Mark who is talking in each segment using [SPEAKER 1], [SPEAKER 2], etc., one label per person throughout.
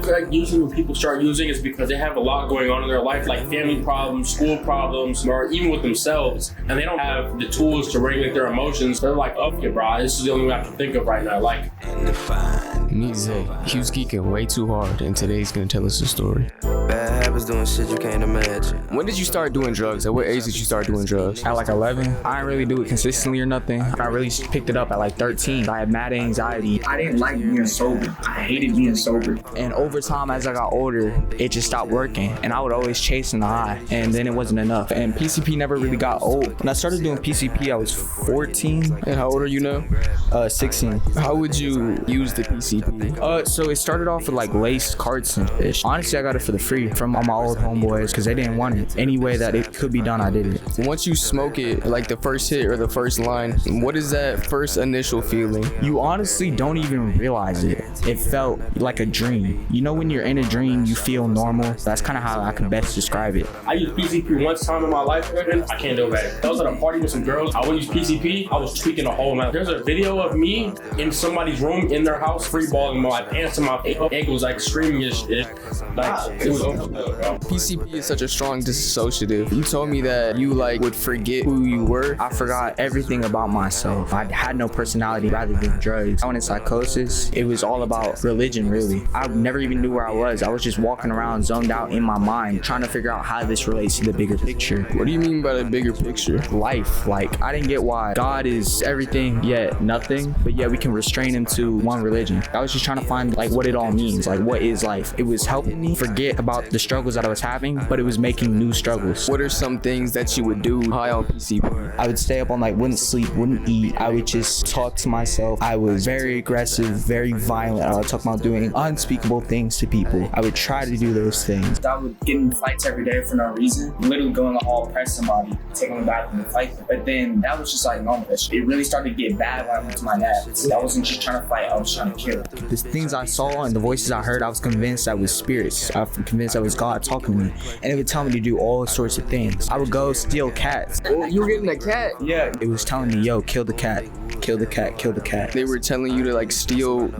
[SPEAKER 1] like usually when people start using it's because they have a lot going on in their life, like family problems, school problems, or even with themselves, and they don't have the tools to regulate their emotions. They're like, okay, bro, this is the only way I can think of right now. Like,
[SPEAKER 2] Meet Zay. He was geeking way too hard, and today he's gonna tell us a story.
[SPEAKER 3] Bad habits, doing shit you can't imagine.
[SPEAKER 2] When did you start doing drugs? At what age did you start doing drugs?
[SPEAKER 4] At like 11. I didn't really do it consistently or nothing. I really picked it up at like 13. I had mad anxiety.
[SPEAKER 5] I didn't like being sober. I hated being sober.
[SPEAKER 4] And over time, as I got older, it just stopped working. And I would always chase the high, and then it wasn't enough. And PCP never really got old. When I started doing PCP, I was 14.
[SPEAKER 2] And how old are you now?
[SPEAKER 4] 16.
[SPEAKER 2] How would you use the PCP?
[SPEAKER 4] So it started off with like laced carts and fish. Honestly, I got it for the free from all my old homeboys because they didn't want it. Any way that it could be done, I did it.
[SPEAKER 2] Once you smoke it, like the first hit or the first line, what is that first initial feeling?
[SPEAKER 4] You honestly don't even realize it. It felt like a dream. You know when you're in a dream, you feel normal? That's kind of how I can best describe it.
[SPEAKER 1] I used PCP one time in my life, and I can't do that. I was at a party with some girls. I wouldn't use PCP. I was tweaking the whole night. There's a video of me in somebody's room in their house, free balling my pants and my ankles, like screaming and shit. Like, it was over, bro.
[SPEAKER 2] PCP is such a strong dissociative. You told me that you like would forget who you were.
[SPEAKER 4] I forgot everything about myself. I had no personality rather than drugs. I went in psychosis. It was all about religion, really. I never even knew where I was. I was just walking around zoned out in my mind, trying to figure out how this relates to the bigger picture.
[SPEAKER 2] What do you mean by the bigger picture?
[SPEAKER 4] Life. Like, I didn't get why God is everything yet nothing, but yet we can restrain him to one religion. I was just trying to find like what it all means, like what is life. It was helping me forget about the struggles that I was having, but it was making new struggles.
[SPEAKER 2] What are some things that you would do high on PCP?
[SPEAKER 4] I would stay up all night, wouldn't sleep, wouldn't eat. I would just talk to myself. I was very aggressive, very violent. I would talk about doing unspeakable things to people. I would try to do those things.
[SPEAKER 5] I would get in fights every day for no reason. Literally go in the hall, press somebody, take them back and fight them. But then that was just like normal. It really started to get bad when I went to my dad. I wasn't just trying to fight, I was trying to kill.
[SPEAKER 4] The things I saw and the voices I heard, I was convinced that was spirits. I was convinced that was God talking to me. And it would tell me to do all sorts of things. I would go steal cats.
[SPEAKER 2] Oh, you were getting a cat?
[SPEAKER 4] Yeah. It was telling me, yo, kill the cat. Kill the cat, kill the cat.
[SPEAKER 2] They were telling you to like steal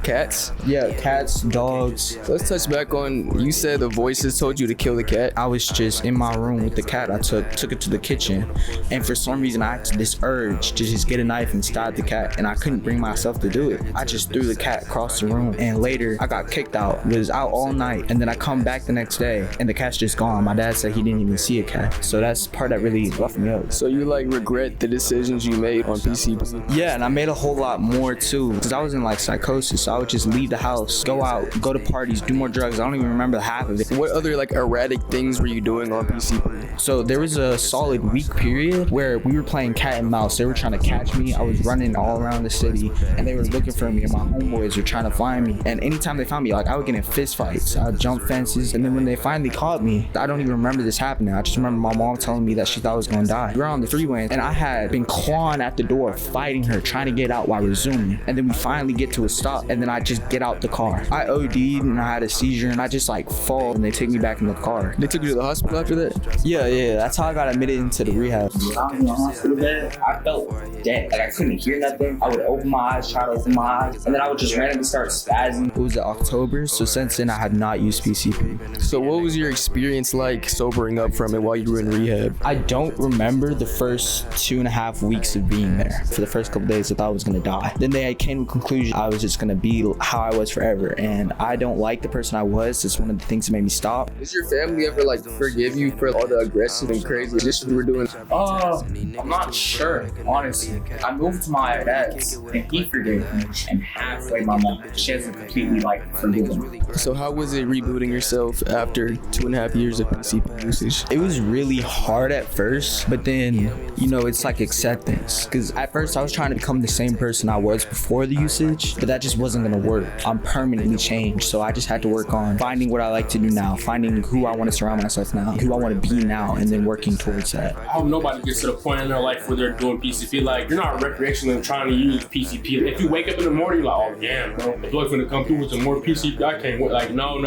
[SPEAKER 2] cats?
[SPEAKER 4] Yeah, cats, dogs.
[SPEAKER 2] Let's touch back on, you said the voices told you to kill the cat.
[SPEAKER 4] I was just in my room with the cat. I took it to the kitchen. And for some reason, I had this urge to just get a knife and stab the cat. And I couldn't bring myself to do it. I just threw the cat across the room. And later, I got kicked out. Was out all night. And then I come back the next day and the cat's just gone. My dad said he didn't even see a cat. So that's the part that really roughed me up.
[SPEAKER 2] So you like regret the decisions you made on PCP?
[SPEAKER 4] Yeah, and I made a whole lot more too. Because I was in like psychosis. So I would just leave the house, go out, go to parties, do more drugs. I don't even remember half of it.
[SPEAKER 2] What other like erratic things were you doing on PCP?
[SPEAKER 4] So there was a solid week period where we were playing cat and mouse. They were trying to catch me. I was running all around the city and they were looking for me and my homeboys were trying to find me. And anytime they found me, like I would get in fist fights. I would jump fences. And then when they finally caught me, I don't even remember this happening. I just remember my mom telling me that she thought I was gonna die. We were on the freeway and I had been clawing at the door, fighting her, trying to get out while resuming. And then we finally get to a stop and then I just get out the car. I OD'd and I had a seizure and I just like fall and they take me back in the car.
[SPEAKER 2] They took you to the hospital after that?
[SPEAKER 4] Yeah, that's how I got admitted into the rehab.
[SPEAKER 5] When I was in the hospital bed, I felt dead. Like I couldn't hear nothing. I would open my eyes, try to open my eyes, and then I would just randomly start spazzing.
[SPEAKER 4] It was in October, so since then I had not used PCP.
[SPEAKER 2] So what was your experience like sobering up from it while you were in rehab?
[SPEAKER 4] I don't remember the first 2.5 weeks of being there. For the first couple days I thought I was gonna die. Then they came to a conclusion I was just gonna be how I was forever, and I don't like the person I was. It's one of the things that made me stop.
[SPEAKER 2] Does your family ever like forgive you for all the aggressive and crazy shit you were doing?
[SPEAKER 5] I'm not sure, honestly. I moved to my dad's and he forgave me, and halfway my mom, she hasn't completely like forgiven me.
[SPEAKER 2] So how was it rebooting yourself after 2.5 years of PCP usage?
[SPEAKER 4] It was really hard at first, but then, you know, it's like acceptance. Because at first I was trying to become the same person I was before the usage, but that just wasn't gonna work. I'm permanently changed, so I just had to work on finding what I like to do now, finding who I want to surround myself now, who I want to be now, and then working towards that.
[SPEAKER 1] I hope nobody gets to the point in their life where they're doing PCP. Like, you're not recreationally trying to use PCP. If you wake up in the morning, you're like, oh damn, bro, the blood's gonna come through with some more PCP. I can't wait. Like, no,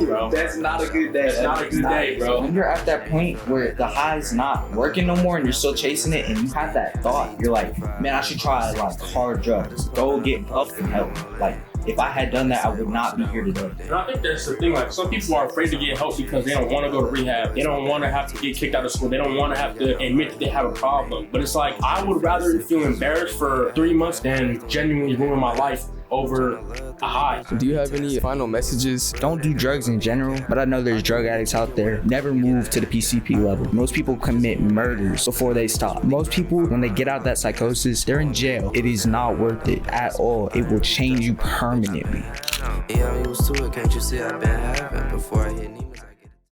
[SPEAKER 1] bro.
[SPEAKER 5] That's not a good day.
[SPEAKER 1] That's not a good day, bro.
[SPEAKER 5] When you're at that point where the high's not working no more and you're still chasing it and you have that thought, you're like, man, I should try like hard drugs. Go get up and help. Like,
[SPEAKER 4] If I had done that, I would not be here today.
[SPEAKER 1] And I think that's the thing, like some people are afraid to get help because they don't want to go to rehab. They don't want to have to get kicked out of school. They don't want to have to admit that they have a problem. But it's like, I would rather feel embarrassed for 3 months than genuinely ruin my life over a high.
[SPEAKER 2] Do you have any final messages?
[SPEAKER 4] Don't do drugs in general, but I know there's drug addicts out there. Never move to the PCP level. Most people commit murders before they stop. Most people, when they get out of that psychosis, they're in jail. It is not worth it at all. It will change you permanently.
[SPEAKER 3] Yeah, I'm used to it. Can't you see I've been having before I hit me?